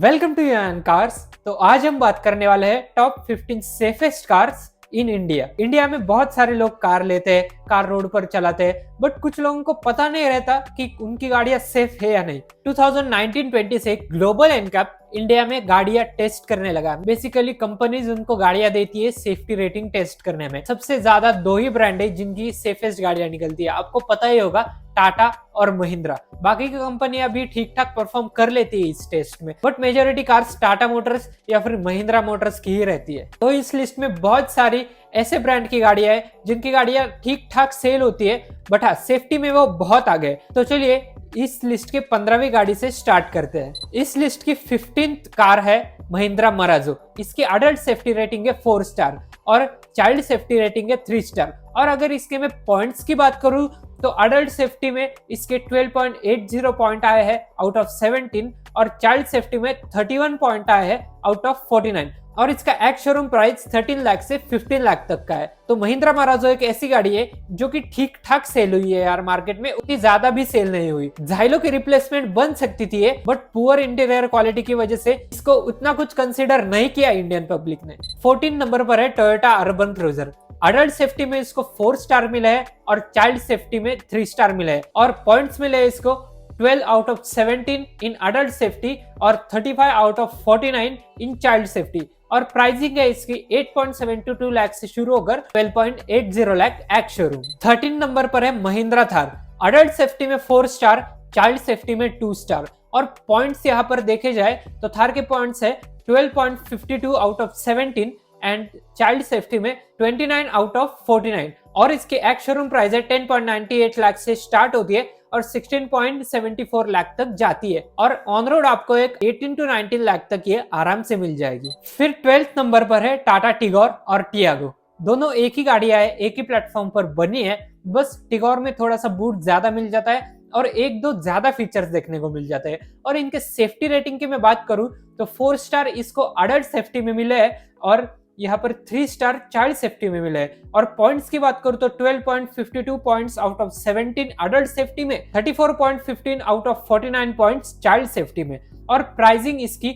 Welcome to यान cars. तो आज हम बात करने वाले हैं top 15 safest cars in India. India में बहुत सारे लोग कार लेते हैं, कार रोड पर चलाते हैं, बट कुछ लोगों को पता नहीं रहता कि उनकी गाड़ियां सेफ है या नहीं। 2019-20 से ग्लोबल एनकैप इंडिया में गाड़ियां टेस्ट करने लगा। बेसिकली कंपनीज उनको गाड़ियां देती है सेफ्टी रेटिंग टेस्ट करने में। सबसे ज्यादा दो ही ब्रांड है जिनकी सेफेस्ट गाड़ियां निकलती है, आपको पता ही होगा, टाटा और महिंद्रा। बाकी की कंपनियां भी ठीक ठाक परफॉर्म कर लेती है इस टेस्ट में, but majority cars Tata Motors या फिर महिंद्रा मोटर्स की ही रहती है। तो इस लिस्ट में बहुत सारी ऐसे ब्रांड की गाड़ियां हैं जिनकी गाड़ियां ठीक ठाक सेल होती है, बट हाँ सेफ्टी में वो बहुत आगे। तो चलिए इस लिस्ट के 15वीं गाड़ी से स्टार्ट करते हैं। इस लिस्ट की 15th कार है महिंद्रा मराजो। इसकी अडल्ट सेफ्टी रेटिंग है 4 स्टार और चाइल्ड सेफ्टी रेटिंग है 3 स्टार। और अगर इसके मैं पॉइंट्स की बात करूं तो अडल्ट सेफ्टी में इसके 12.80 पॉइंट आए हैं आउट ऑफ 17 और चाइल्ड सेफ्टी में 31 पॉइंट आए हैं आउट ऑफ 49। और इसका एक्स शोरूम प्राइस 13 लाख से 15 लाख तक का है। तो महिंद्रा मराजो एक ऐसी गाड़ी है जो कि ठीक ठाक सेल हुई है यार, मार्केट में उतनी ज्यादा भी सेल नहीं हुई। जाइलो की रिप्लेसमेंट बन सकती थी ये, बट पुअर इंटीरियर क्वालिटी की वजह से इसको उतना कुछ कंसीडर नहीं किया इंडियन पब्लिक ने। 14 नंबर पर है Toyota urban cruiser. Adult safety में इसको 4 स्टार मिला है और चाइल्ड सेफ्टी में 3 स्टार मिला है और पॉइंट्स मिले इसको 12 out of 17 in adult safety और 35 out of 49 in child safety. और प्राइसिंग है इसकी 8.72 लाख से शुरू होकर 12.80 लाख एक्स शोरूम। 13 नंबर पर है महिंद्रा थार। अडल्ट सेफ्टी में 4 स्टार, चाइल्ड सेफ्टी में 2 स्टार। और पॉइंट्स यहाँ पर देखे जाए तो थार के पॉइंट्स है 12.52 out of 17 and child safety में 29 आउट ऑफ 49। और इसके एक्स शोरूम प्राइस है 10.98 लाख से स्टार्ट होती है और 16.74 लाख तक जाती है। और ऑन रोड आपको एक 18 to 19 लाख तक ये आराम से मिल जाएगी। फिर 12th नंबर पर है टाटा टिगोर और टियागो। दोनों एक ही गाड़ियां है, एक ही प्लेटफॉर्म पर बनी है, बस टिगोर में थोड़ा सा बूट ज्यादा मिल जाता है और एक दो ज्यादा फीचर्स देखने को मिल जाते हैं। और इनके सेफ्टी रेटिंग की मैं बात करूं तो 4 स्टार इसको अडल्ट सेफ्टी में मिले है और यहाँ पर 3 स्टार चाइल्ड सेफ्टी में मिले हैं। और पॉइंट्स की बात करूं तो 12.52 points out of 17 adult safety में, 34.15 out of 49 points child safety में। और प्राइसिंग इसकी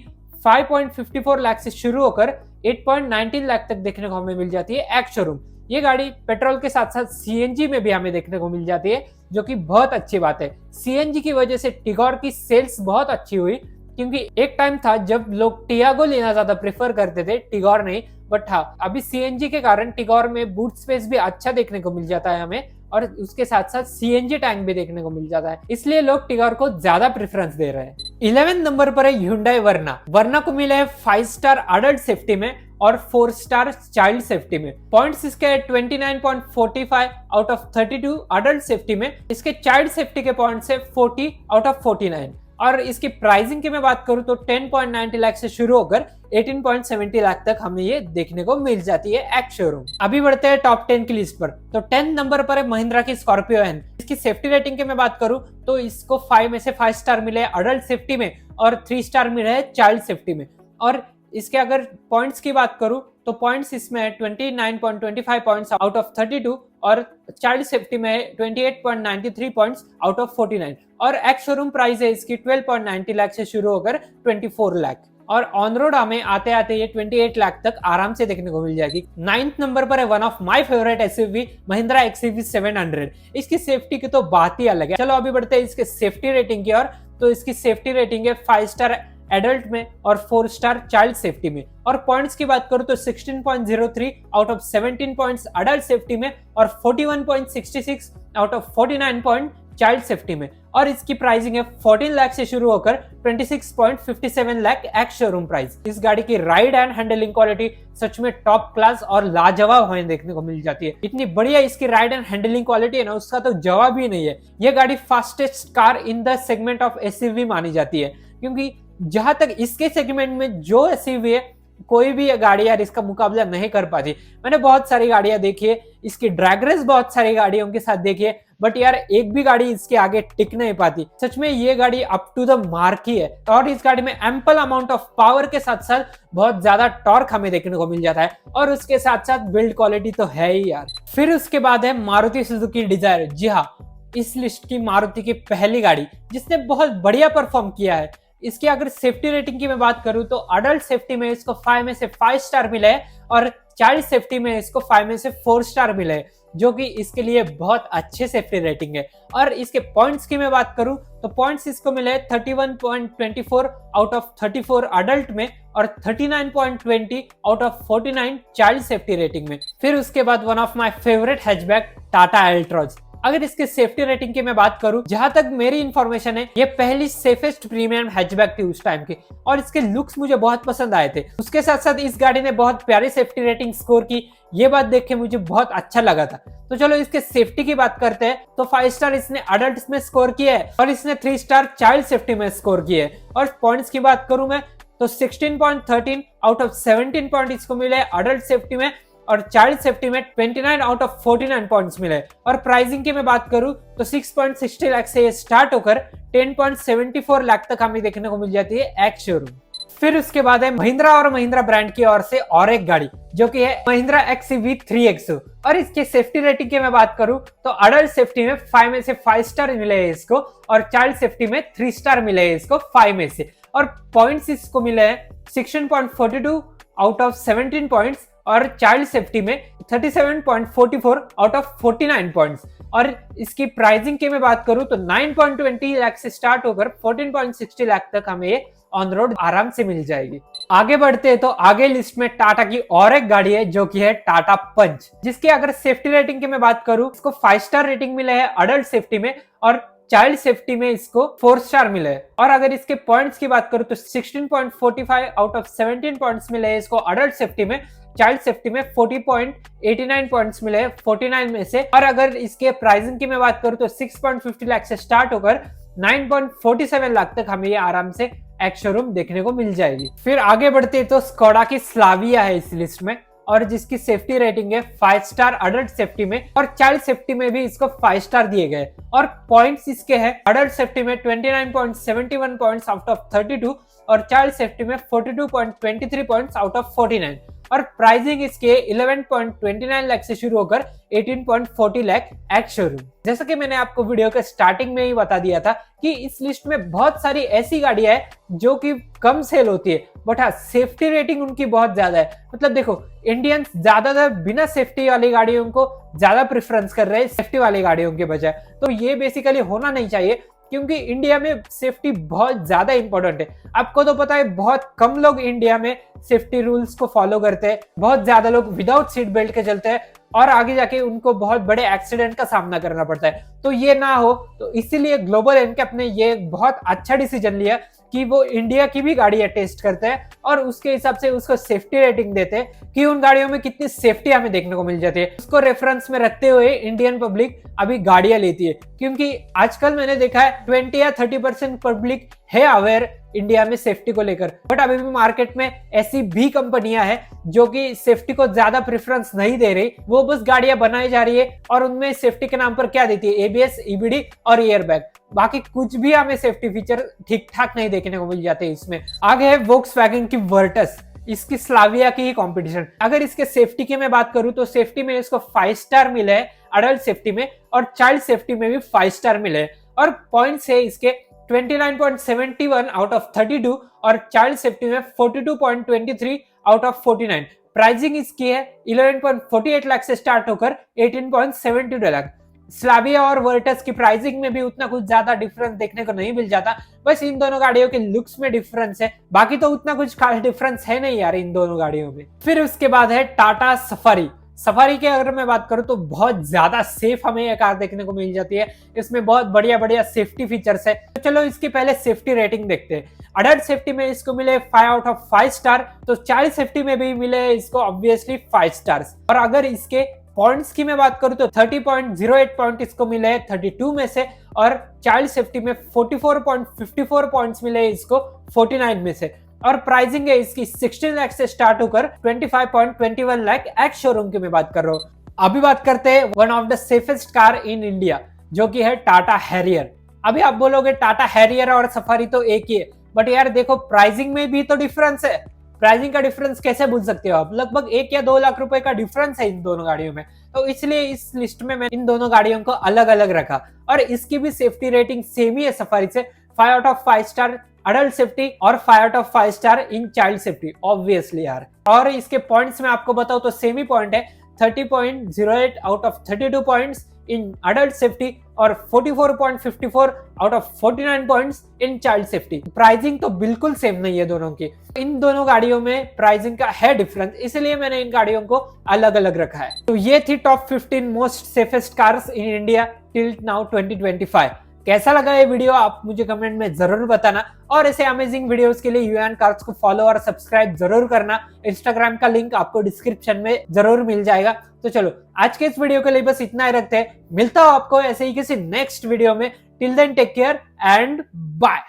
5.54 लाख से शुरू होकर 8.19 लाख तक देखने को हमें मिल जाती है एक्स शोरूम। ये गाड़ी पेट्रोल के साथ साथ सीएनजी में भी हमें देखने को मिल जाती है, जो कि बहुत अच्छी बात है। सीएनजी की वजह से टिगोर की सेल्स बहुत अच्छी हुई, क्योंकि एक टाइम था जब लोग टियागो लेना ज्यादा प्रेफर करते थे, टिगोर नहीं। बट हाँ, अभी सीएनजी के कारण टिगोर में बूट स्पेस भी अच्छा देखने को मिल जाता है हमें, और उसके साथ साथ सीएनजी टैंक भी देखने को मिल जाता है, इसलिए लोग टिगोर को ज्यादा प्रेफरेंस दे रहे हैं। 11 नंबर पर है Hyundai वर्ना। वर्ना को मिले है 5 स्टार अडल्ट सेफ्टी में और 4 स्टार चाइल्ड सेफ्टी में। पॉइंट्स इसके 29.45 आउट ऑफ 32 अडल्ट सेफ्टी में। इसके चाइल्ड सेफ्टी के पॉइंट्स है 40 आउट ऑफ 49। और इसकी प्राइसिंग की मैं बात करूं तो 10.90 लाख से शुरू होकर 18.70 लाख तक हमें ये देखने को मिल जाती है एक्स शोरूम। अभी बढ़ते हैं टॉप 10 की लिस्ट पर। तो 10 नंबर पर है महिंद्रा की स्कॉर्पियो एन। इसकी सेफ्टी रेटिंग की मैं बात करूं तो इसको 5 में से 5 स्टार मिले हैं अडल्ट सेफ्टी में और 3 स्टार मिले हैं चाइल्ड सेफ्टी में। और इसके अगर पॉइंट्स की बात करूं तो पॉइंट्स इसमें 29.25 पॉइंट्स आउट ऑफ 32 और चाइल्ड सेफ्टी में 28.93 पॉइंट्स आउट ऑफ 49। और एक्स शोरूम प्राइस है इसकी 12.90 लाख से शुरू होकर 24 लाख। और ऑन रोड हमें आते आते ये 28 लाख तक आराम से देखने को मिल जाएगी। 9th नंबर पर है one of my favourite SUV Mahindra XUV 700। इसकी सेफ्टी की तो बात ही अलग है। चलो अभी बढ़ते हैं इसके सेफ्टी रेटिंग की ओर। तो इसकी सेफ्टी रेटिंग है 5 स्टार एडल्ट में और 4 स्टार चाइल्ड सेफ्टी में। और पॉइंट्स की बात करूं तो 16.03 out of 17 points adult safety में और 41.66 out of 49 point child safety में। और इसकी प्राइसिंग है 14 लाख से शुरू होकर 26.57 लाख एक्स शोरूम प्राइस। इस गाड़ी की राइड एंड हैंडलिंग क्वालिटी सच में टॉप क्लास और लाजवाब हमें देखने को मिल जाती है। इतनी बढ़िया इसकी राइड एंड हैंडलिंग क्वालिटी है ना, उसका तो जवाब ही नहीं है। यह गाड़ी fastest car in the segment of SUV मानी जाती है, क्योंकि जहां तक इसके सेगमेंट में जो एसयूवी है कोई भी गाड़ी यार इसका मुकाबला नहीं कर पाती। मैंने बहुत सारी गाड़ियां देखी है, इसकी ड्रैग रेस बहुत सारी गाड़ियों के साथ देखी है, बट यार एक भी गाड़ी इसके आगे टिक नहीं पाती। सच में ये गाड़ी अप टू द मार्क ही है। और इस गाड़ी में एम्पल अमाउंट ऑफ पावर के साथ साथ बहुत ज्यादा टॉर्क हमें देखने को मिल जाता है, और उसके साथ साथ बिल्ड क्वालिटी तो है ही यार। फिर उसके बाद है मारुति सुजुकी डिजायर। जी हाँ, इस लिस्ट की मारुति की पहली गाड़ी जिसने बहुत बढ़िया परफॉर्म किया है। इसकी अगर सेफ्टी रेटिंग की मैं बात करूं तो अडल्ट सेफ्टी में इसको 5 में से 5 स्टार मिले है और चाइल्ड सेफ्टी में इसको 5 में से 4 स्टार मिले है, जो कि इसके लिए बहुत अच्छे सेफ्टी रेटिंग है। और इसके पॉइंट्स की मैं बात करूं तो पॉइंट्स इसको मिले 31.24 आउट ऑफ 34 अडल्ट में और 39.20 out of 49 child safety rating में। फिर उसके बाद one of my favourite hatchback Tata Altroz. अगर इसके सेफ्टी रेटिंग की मैं बात करूं, जहां तक मेरी इंफॉर्मेशन है ये पहली सेफेस्ट प्रीमियम हैचबैक थी उस टाइम की, और इसके लुक्स मुझे बहुत पसंद आए थे। उसके साथ साथ इस गाड़ी ने बहुत प्यारी सेफ्टी रेटिंग स्कोर की, ये बात देख के मुझे बहुत अच्छा लगा था। तो चलो इसके सेफ्टी की बात करते हैं। तो 5 स्टार इसने अडल्ट में स्कोर किया है और इसने 3 स्टार चाइल्ड सेफ्टी में स्कोर किया है। और पॉइंट्स की बात करूं मैं तो 16.13 आउट ऑफ 17 पॉइंट इसको मिले अडल्ट सेफ्टी में और चाइल्ड सेफ्टी में 29 आउट ऑफ 49 पॉइंट्स मिले। और प्राइसिंग की मैं बात करूं तो 6.60 लाख से ये स्टार्ट होकर 10.74 लाख तक हमें देखने को मिल जाती है एक्स शोरूम। फिर उसके बाद है महिंद्रा और महिंद्रा ब्रांड की ओर से और एक गाड़ी जो कि है महिंद्रा XUV 3XO। और इसके सेफ्टी रेटिंग की मैं बात करूं तो अडल्ट सेफ्टी में 5 में से 5 स्टार मिले हैं इसको और चाइल्ड सेफ्टी में 3 स्टार मिले हैं इसको 5 में से। और पॉइंट्स इसको मिले हैं 16.42 आउट ऑफ 17 पॉइंट्स और चाइल्ड सेफ्टी में 37.44 आउट ऑफ 49 पॉइंट्स। और इसकी प्राइसिंग की मैं बात करूं तो 9.20 लाख से स्टार्ट होकर 14.60 लाख तक हमें ये ऑन रोड आराम से मिल जाएगी। आगे बढ़ते हैं तो आगे लिस्ट में टाटा की और एक गाड़ी है जो कि है टाटा पंच, जिसकी अगर सेफ्टी रेटिंग की मैं बात करूं इसको 5 स्टार रेटिंग मिला है अडल्ट सेफ्टी में और चाइल्ड सेफ्टी में इसको 4 स्टार मिले हैं। और अगर इसके पॉइंट्स की बात करूं तो 16.45 आउट ऑफ 17 पॉइंट्स मिले हैं इसको अडल्ट सेफ्टी में, चाइल्ड सेफ्टी में 40.89 पॉइंट्स मिले हैं 49 में से। और अगर इसके प्राइसिंग की मैं बात करूं तो 6.50 लाख से स्टार्ट होकर 9.47 लाख तक हमें ये आराम से एक्स शोरूम देखने को मिल जाएगी। फिर आगे बढ़ते तो स्कोडा की स्लाविया है इस लिस्ट में और जिसकी सेफ्टी रेटिंग है 5 स्टार अडल्ट सेफ्टी में और चाइल्ड सेफ्टी में भी इसको 5 स्टार दिए गए। और पॉइंट्स इसके हैं अडल्ट सेफ्टी में 29.71 पॉइंट्स आउट ऑफ 32 और चाइल्ड सेफ्टी में 42.23 पॉइंट्स आउट ऑफ 49। और प्राइसिंग इसके 11.29 लाख से शुरू होकर 18.40 लाख एक्स शोरूम। जैसा कि मैंने आपको वीडियो के स्टार्टिंग में ही बता दिया था कि इस लिस्ट में बहुत सारी ऐसी गाड़ियां हैं जो कि कम सेल होती है, बट हाँ सेफ्टी रेटिंग उनकी बहुत ज्यादा है। मतलब देखो इंडियंस ज्यादातर बिना सेफ्टी वाली गाड़ियों को ज्यादा प्रेफरेंस कर रहे हैं सेफ्टी वाली गाड़ियों के बजाय। तो ये बेसिकली होना नहीं चाहिए क्योंकि इंडिया में सेफ्टी बहुत ज्यादा इंपॉर्टेंट है। आपको तो पता है बहुत कम लोग इंडिया में सेफ्टी रूल्स को फॉलो करते हैं, बहुत ज्यादा लोग विदाउट सीट बेल्ट के चलते हैं और आगे जाके उनको बहुत बड़े एक्सीडेंट का सामना करना पड़ता है। तो ये ना हो, तो इसीलिए ग्लोबल एनकैप ने ये बहुत अच्छा डिसीजन लिया कि वो इंडिया की भी गाड़ियां टेस्ट करते हैं और उसके हिसाब से उसको सेफ्टी रेटिंग देते हैं कि उन गाड़ियों में कितनी सेफ्टी हमें देखने को मिल जाती है। उसको रेफरेंस में रखते हुए इंडियन पब्लिक अभी गाड़ियां लेती है, क्योंकि आजकल मैंने देखा है 20 या 30% पब्लिक है अवेयर इंडिया में सेफ्टी को लेकर, बट अभी भी मार्केट में ऐसी भी कंपनियां हैं जो कि सेफ्टी को ज्यादा प्रेफरेंस नहीं दे रही। वो बस गाड़ियां बनाई जा रही है और उनमें सेफ्टी के नाम पर क्या देती है, ABS, EBD और एयरबैग, बाकी कुछ भी हमें सेफ्टी फीचर ठीक ठाक नहीं देखने को मिल जाते इसमें। आगे है वोक्सवैगन की वर्टस, इसकी स्लाविया की ही कंपटीशन। अगर इसके सेफ्टी की मैं बात करूं तो सेफ्टी में इसको 5 स्टार मिले हैं अडल्ट सेफ्टी में और चाइल्ड सेफ्टी में भी 5 स्टार मिले हैं। और पॉइंट्स है इसके 29.71 आउट ऑफ 32 और चाइल्ड सेफ्टी में 42.23 आउट ऑफ 49। प्राइसिंग इसकी है 11.48 लाख से स्टार्ट होकर 18.72 लाख। स्लाविया और वर्टस की प्राइसिंग में भी उतना कुछ ज्यादा डिफरेंस देखने को नहीं मिल जाता, बस इन दोनों गाड़ियों के लुक्स में डिफरेंस है, बाकी तो उतना कुछ खास डिफरेंस है नहीं यार इन दोनों गाड़ियों में। फिर उसके बाद है टाटा सफारी। सफारी की अगर मैं बात करूं तो बहुत ज्यादा सेफ हमें ये कार देखने को मिल जाती है, इसमें बहुत बढ़िया बढ़िया सेफ्टी फीचर्स है। तो चलो इसकी पहले सेफ्टी रेटिंग देखते हैं। अडल्ट सेफ्टी में इसको मिले 5 आउट ऑफ 5 स्टार, तो चाइल्ड सेफ्टी में भी मिले इसको ऑब्वियसली 5 स्टार्स। और अगर इसके पॉइंट्स की मैं बात करूं तो 30.08 पॉइंट इसको मिले हैं 32 में से और चाइल्ड सेफ्टी में 44.54 पॉइंट्स मिले इसको 49 में से। और प्राइसिंग है इसकी 16 लाख से स्टार्ट होकर 25.21 लाख एक्स शोरूम की मैं बात कर रहा हूँ। अभी बात करते हैं one of the safest car in India जो कि है टाटा हैरियर। अभी आप बोलोगे टाटा हैरियर और सफारी तो एक ही है, बट यार देखो प्राइसिंग में भी तो डिफरेंस है। प्राइसिंग का डिफरेंस कैसे भूल सकते हो आप, लगभग 1 या 2 लाख रुपए का डिफरेंस है इन दोनों गाड़ियों में। तो इसलिए इस लिस्ट में मैं इन दोनों गाड़ियों को अलग अलग रखा। और इसकी भी सेफ्टी रेटिंग सेम ही है सफारी से, 5 out of 5 star adult safety और 5 out of 5 star in child safety, obviously यार। और इसके पॉइंट्स में आपको बताऊं तो सेमी पॉइंट है 30.08 out of 32 points in adult safety और 44.54 out of 49 points in child safety. Pricing तो बिल्कुल सेम नहीं है दोनों की, इन दोनों गाड़ियों में प्राइसिंग का है डिफरेंस, इसलिए मैंने इन गाड़ियों को अलग अलग रखा है। तो ये थी top 15 most safest cars in India till now 2025। कैसा लगा ये वीडियो आप मुझे कमेंट में जरूर बताना, और ऐसे अमेजिंग वीडियोस के लिए यूएन कार्स को फॉलो और सब्सक्राइब जरूर करना। इंस्टाग्राम का लिंक आपको डिस्क्रिप्शन में जरूर मिल जाएगा। तो चलो आज के इस वीडियो के लिए बस इतना ही रखते हैं, मिलता हूं आपको ऐसे ही किसी नेक्स्ट वीडियो में। Till then take care and bye.